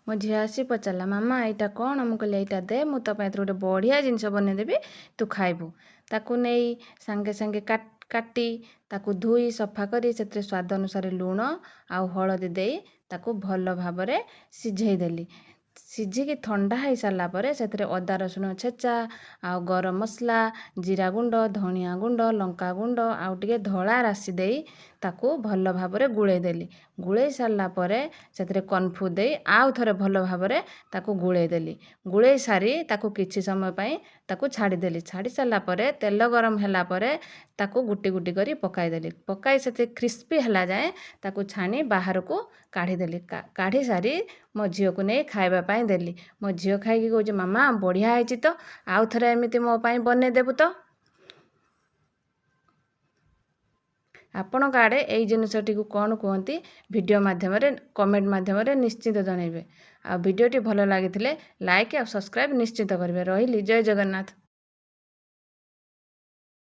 ମୋ ଝିଅ ଆସି ପଚାରିଲା, ମାମା ଏଇଟା କ'ଣ? ମୁଁ କହିଲି ଏଇଟା ଦେ, ମୁଁ ତୋ ପାଇଁ ଏଥିରୁ ଗୋଟେ ବଢ଼ିଆ ଜିନିଷ ବନେଇଦେବି, ତୁ ଖାଇବୁ। ତାକୁ ନେଇ ସାଙ୍ଗେ ସାଙ୍ଗେ କାଟି ତାକୁ ଧୋଇ ସଫା କରି ସେଥିରେ ସ୍ୱାଦ ଅନୁସାରେ ଲୁଣ ଆଉ ହଳଦୀ ଦେଇ ତାକୁ ଭଲ ଭାବରେ ସିଝେଇ ଦେଲି। ସିଝିକି ଥଣ୍ଡା ହେଇସାରିଲା ପରେ ସେଥିରେ ଅଦା ରସୁଣ ଛେଚା ଆଉ ଗରମ ମସଲା, ଜିରା ଗୁଣ୍ଡ, ଧନିଆ ଗୁଣ୍ଡ, ଲଙ୍କା ଗୁଣ୍ଡ ଆଉ ଟିକେ ଧଳା ରାଶି ଦେଇ ତାକୁ ଭଲ ଭାବରେ ଗୋଳେଇ ଦେଲି। ଗୋଳେଇ ସାରିଲା ପରେ ସେଥିରେ କର୍ଣ୍ଣଫ୍ଲୋର ଦେଇ ଆଉ ଥରେ ଭଲ ଭାବରେ ତାକୁ ଗୋଳେଇ ଦେଲି। ଗୋଳେଇ ସାରି ତାକୁ କିଛି ସମୟ ପାଇଁ ତାକୁ ଛାଡ଼ିଦେଲି। ଛାଡ଼ି ସାରିଲା ପରେ ତେଲ ଗରମ ହେଲା ପରେ ତାକୁ ଗୁଟି ଗୁଟି କରି ପକାଇଦେଲି। ପକାଇ ସେଥିରେ କ୍ରିସ୍ପି ହେଲା ଯାଏଁ ତାକୁ ଛାଣି ବାହାରକୁ କାଢ଼ିଦେଲି। କାଢ଼ି ସାରି ମୋ ଝିଅକୁ ନେଇ ଖାଇବା ପାଇଁ ଦେଲି। ମୋ ଝିଅ ଖାଇକି କହୁଛି, ମାମା ବଢ଼ିଆ ହେଇଛି ତ, ଆଉ ଥରେ ଏମିତି ମୋ ପାଇଁ ବନେଇଦେବୁ ତ। ଆପଣଙ୍କ ଆଡ଼େ ଏଇ ଜିନିଷଟିକୁ କ'ଣ କୁହନ୍ତି ଭିଡ଼ିଓ ମାଧ୍ୟମରେ କମେଣ୍ଟ ମାଧ୍ୟମରେ ନିଶ୍ଚିତ ଜଣାଇବେ। ଆଉ ଭିଡ଼ିଓଟି ଭଲ ଲାଗିଥିଲେ ଲାଇକ୍ ଆଉ ସବସ୍କ୍ରାଇବ୍ ନିଶ୍ଚିତ କରିବେ। ରହିଲି, ଜୟ ଜଗନ୍ନାଥ।